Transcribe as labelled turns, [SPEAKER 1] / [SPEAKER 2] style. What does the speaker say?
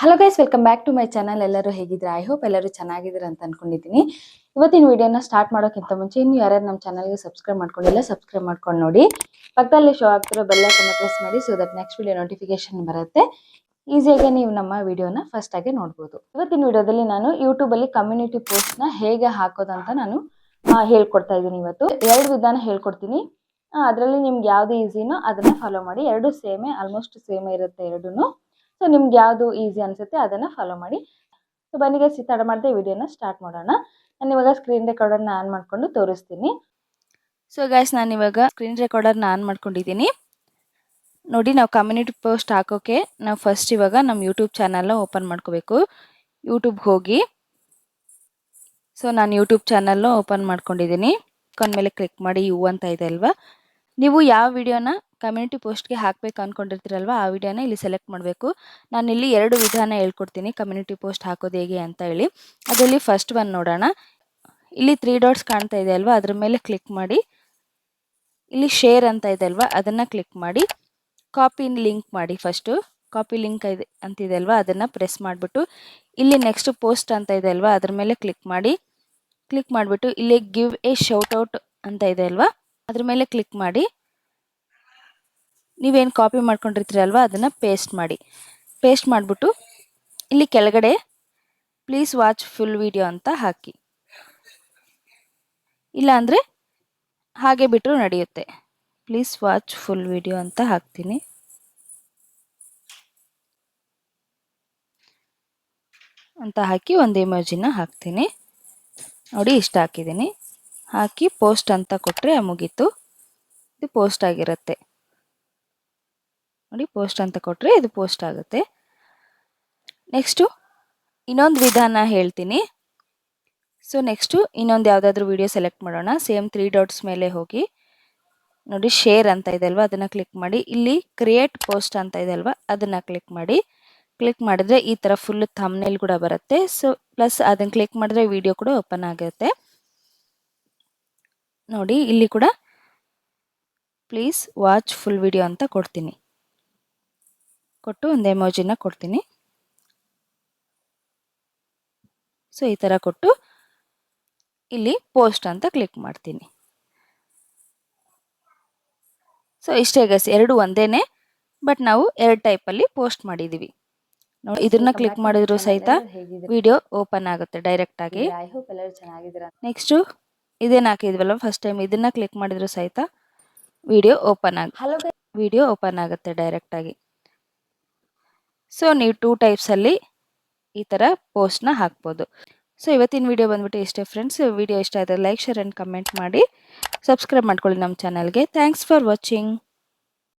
[SPEAKER 1] Hello guys, welcome back to my channel. ಎಲ್ಲರೂ ಹೇಗಿದ್ರೆ I hope ಎಲ್ಲರೂ ಚೆನ್ನಾಗಿದ್ದೀರಾ ಅಂತ ಅನ್ಕೊಂಡಿದ್ದೀನಿ. ಇವತ್ತಿನ ವಿಡಿಯೋನ ಸ್ಟಾರ್ಟ್ ಮಾಡೋಕ್ಕಿಂತ ಮುಂಚೆ ಇನ್ನು ಯಾರ್ಯಾರು ನಮ್ಮ ಚಾನಲ್ಗೆ ಸಬ್ಸ್ಕ್ರೈಬ್ ಮಾಡ್ಕೊಂಡಿಲ್ಲ ಸಬ್ಸ್ಕ್ರೈಬ್ ಮಾಡ್ಕೊಂಡು ನೋಡಿ. ಪಕ್ಕದಲ್ಲಿ ಶೋ ಆಗ್ತಿರೋ ಬೆಲ್ ಐಕನ್ನ ಪ್ರೆಸ್ ಮಾಡಿ so that next video notification ಬರುತ್ತೆ. ಈಸಿಯಾಗಿ ನೀವು ನಮ್ಮ ವಿಡಿಯೋನ ಫಸ್ಟ್ ಆಗಿ ನೋಡ್ಬೋದು. ಇವತ್ತಿನ ವಿಡಿಯೋದಲ್ಲಿ ನಾನು ಯೂಟ್ಯೂಬ್ ಅಲ್ಲಿ ಕಮ್ಯುನಿಟಿ ಪೋಸ್ಟ್ ನ ಹೇಗೆ ಹಾಕೋದಂತ ನಾನು ಹೇಳ್ಕೊಡ್ತಾ ಇದ್ದೀನಿ. ಇವತ್ತು 2 ವಿಧಾನ ಹೇಳ್ಕೊಡ್ತೀನಿ. ಅದರಲ್ಲಿ ನಿಮ್ಗೆ ಯಾವ್ದು ಈಸಿನೋ ಅದನ್ನ ಫಾಲೋ ಮಾಡಿ. ಎರಡು ಸೇಮೇ, ಆಲ್ಮೋಸ್ಟ್ ಸೇಮೇ ಇರುತ್ತೆ ಎರಡೂನು. ಸೊ ನಿಮ್ಗೆ ಯಾವುದು ಈಸಿ ಅನ್ಸುತ್ತೆ ಅದನ್ನ ಫಾಲೋ ಮಾಡಿ. ಸೊ ಬನ್ನಿ ಗೈಸ್, ತಡ ಮಾಡದೆ ವಿಡಿಯೋನ ಸ್ಟಾರ್ಟ್ ಮಾಡೋಣ. ನಾನು ಇವಾಗ ಸ್ಕ್ರೀನ್ ರೆಕಾರ್ಡರ್ನ ಆನ್ ಮಾಡ್ಕೊಂಡು ತೋರಿಸ್ತೀನಿ. ಸೊ ಗೈಸ್, ನಾನು ಇವಾಗ ಸ್ಕ್ರೀನ್ ರೆಕಾರ್ಡರ್ನ ಆನ್ ಮಾಡ್ಕೊಂಡಿದ್ದೀನಿ. ನೋಡಿ, ನಾವು ಕಮ್ಯುನಿಟಿ ಪೋಸ್ಟ್ ಹಾಕೋಕೆ ನಾವು ಫಸ್ಟ್ ಇವಾಗ ನಮ್ಮ ಯೂಟ್ಯೂಬ್ ಚಾನಲ್ನ ಓಪನ್ ಮಾಡ್ಕೋಬೇಕು. ಯೂಟ್ಯೂಬ್ಗೆ ಹೋಗಿ, ಸೊ ನಾನು ಯೂಟ್ಯೂಬ್ ಚಾನಲ್ನ ಓಪನ್ ಮಾಡ್ಕೊಂಡಿದ್ದೀನಿ. ಮೇಲೆ ಕ್ಲಿಕ್ ಮಾಡಿ ಯು ಅಂತ ಇದೆ ಅಲ್ವಾ. ನೀವು ಯಾವ ವಿಡಿಯೋನ ಕಮ್ಯುನಿಟಿ ಪೋಸ್ಟ್ಗೆ ಹಾಕಬೇಕು ಅಂದ್ಕೊಂಡಿರ್ತೀರಲ್ವ ಆ ವಿಡಿಯೋನ ಇಲ್ಲಿ ಸೆಲೆಕ್ಟ್ ಮಾಡಬೇಕು. ನಾನು ಇಲ್ಲಿ 2 ವಿಧಾನ ಹೇಳ್ಕೊಡ್ತೀನಿ ಕಮ್ಯುನಿಟಿ ಪೋಸ್ಟ್ ಹಾಕೋದು ಹೇಗೆ ಅಂತ ಹೇಳಿ. ಅದರಲ್ಲಿ ಫಸ್ಟ್ ಒನ್ ನೋಡೋಣ. ಇಲ್ಲಿ 3 ಡಾಟ್ಸ್ ಕಾಣ್ತಾ ಇದೆ ಅಲ್ವಾ, ಅದ್ರ ಮೇಲೆ ಕ್ಲಿಕ್ ಮಾಡಿ. ಇಲ್ಲಿ ಶೇರ್ ಅಂತ ಇದೆ ಅಲ್ವಾ, ಅದನ್ನು ಕ್ಲಿಕ್ ಮಾಡಿ ಕಾಪಿ ಲಿಂಕ್ ಮಾಡಿ. ಫಸ್ಟು ಕಾಪಿ ಲಿಂಕ್ ಇದೆ ಅಂತಿದೆ ಅಲ್ವಾ, ಅದನ್ನು ಪ್ರೆಸ್ ಮಾಡಿಬಿಟ್ಟು ಇಲ್ಲಿ ನೆಕ್ಸ್ಟ್ ಪೋಸ್ಟ್ ಅಂತ ಇದೆ ಅಲ್ವಾ, ಅದ್ರ ಮೇಲೆ ಕ್ಲಿಕ್ ಮಾಡಿ. ಕ್ಲಿಕ್ ಮಾಡಿಬಿಟ್ಟು ಇಲ್ಲಿ ಗಿವ್ ಎ ಶೌಟ್ ಔಟ್ ಅಂತ ಇದೆ ಅಲ್ವಾ, ಅದ್ರ ಮೇಲೆ ಕ್ಲಿಕ್ ಮಾಡಿ. ನೀವೇನು ಕಾಪಿ ಮಾಡ್ಕೊಂಡಿರ್ತೀರಲ್ವ ಅದನ್ನು ಪೇಸ್ಟ್ ಮಾಡಿ. ಪೇಸ್ಟ್ ಮಾಡಿಬಿಟ್ಟು ಇಲ್ಲಿ ಕೆಳಗಡೆ ಪ್ಲೀಸ್ ವಾಚ್ ಫುಲ್ ವಿಡಿಯೋ ಅಂತ ಹಾಕಿ. ಇಲ್ಲ ಅಂದರೆ ಹಾಗೆ ಬಿಟ್ಟರು ನಡೆಯುತ್ತೆ. ಪ್ಲೀಸ್ ವಾಚ್ ಫುಲ್ ವಿಡಿಯೋ ಅಂತ ಹಾಕ್ತೀನಿ. ಅಂತ ಹಾಕಿ ಒಂದು ಇಮೋಜಿನ ಹಾಕ್ತೀನಿ. ನೋಡಿ, ಇಷ್ಟ ಹಾಕಿದ್ದೀನಿ. ಹಾಕಿ ಪೋಸ್ಟ್ ಅಂತ ಕೊಟ್ಟರೆ ಮುಗೀತು. ಇದು ಪೋಸ್ಟ್ ಆಗಿರುತ್ತೆ. ನೋಡಿ, ಪೋಸ್ಟ್ ಅಂತ ಕೊಟ್ಟರೆ ಇದು ಪೋಸ್ಟ್ ಆಗುತ್ತೆ. ನೆಕ್ಸ್ಟು ಇನ್ನೊಂದು ವಿಧಾನ ಹೇಳ್ತೀನಿ. ಸೊ ನೆಕ್ಸ್ಟು ಇನ್ನೊಂದು ಯಾವುದಾದ್ರೂ ವಿಡಿಯೋ ಸೆಲೆಕ್ಟ್ ಮಾಡೋಣ. ಸೇಮ್ 3 ಡಾಟ್ಸ್ ಮೇಲೆ ಹೋಗಿ ನೋಡಿ, ಶೇರ್ ಅಂತ ಇದೆ ಅಲ್ವಾ, ಅದನ್ನು ಕ್ಲಿಕ್ ಮಾಡಿ. ಇಲ್ಲಿ ಕ್ರಿಯೇಟ್ ಪೋಸ್ಟ್ ಅಂತ ಇದೆ ಅಲ್ವಾ, ಅದನ್ನು ಕ್ಲಿಕ್ ಮಾಡಿ. ಕ್ಲಿಕ್ ಮಾಡಿದ್ರೆ ಈ ಥರ ಫುಲ್ ಥಂಬ್ನೇಲ್ ಕೂಡ ಬರುತ್ತೆ. ಸೊ ಪ್ಲಸ್ ಅದನ್ನು ಕ್ಲಿಕ್ ಮಾಡಿದ್ರೆ ವಿಡಿಯೋ ಕೂಡ ಓಪನ್ ಆಗುತ್ತೆ. ನೋಡಿ, ಇಲ್ಲಿ ಕೂಡ ಪ್ಲೀಸ್ ವಾಚ್ ಫುಲ್ ವಿಡಿಯೋ ಅಂತ ಕೊಡ್ತೀನಿ. ಕೊಟ್ಟು ಒಂದು ಎಮೋಜಿನ ಕೊಡ್ತೀನಿ. ಸೊ ಈ ಥರ ಕೊಟ್ಟು ಇಲ್ಲಿ ಪೋಸ್ಟ್ ಅಂತ ಕ್ಲಿಕ್ ಮಾಡ್ತೀನಿ. ಸೊ ಇಷ್ಟೇ ಗೈಸ್, ಎರಡು ಒಂದೇನೆ, ಬಟ್ ನಾವು 2 ಟೈಪಲ್ಲಿ ಪೋಸ್ಟ್ ಮಾಡಿದ್ದೀವಿ. ನೋಡಿ, ಇದನ್ನ ಕ್ಲಿಕ್ ಮಾಡಿದ್ರು ಸಹಿತ ವಿಡಿಯೋ ಓಪನ್ ಆಗುತ್ತೆ ಡೈರೆಕ್ಟ್ ಆಗಿ. ನೆಕ್ಸ್ಟು ಇದೇನು ಹಾಕಿದ್ವಲ್ಲ ಫಸ್ಟ್ ಟೈಮ್, ಇದನ್ನ ಕ್ಲಿಕ್ ಮಾಡಿದ್ರು ಸಹಿತ ವಿಡಿಯೋ ಓಪನ್ ಆಗುತ್ತೆ ಡೈರೆಕ್ಟ್ ಆಗಿ. ಸೊ ನೀವು 2 ಟೈಪ್ಸಲ್ಲಿ ಈ ಥರ ಪೋಸ್ಟ್ನ ಹಾಕ್ಬೋದು. ಸೊ ಇವತ್ತಿನ ವಿಡಿಯೋ ಬಂದ್ಬಿಟ್ಟು ಇಷ್ಟೇ ಫ್ರೆಂಡ್ಸ್. ವಿಡಿಯೋ ಇಷ್ಟ ಆದರೆ ಲೈಕ್, ಶೇರ್ ಆ್ಯಂಡ್ ಕಮೆಂಟ್ ಮಾಡಿ. ಸಬ್ಸ್ಕ್ರೈಬ್ ಮಾಡ್ಕೊಳ್ಳಿ ನಮ್ಮ ಚಾನಲ್ಗೆ. Thanks for watching.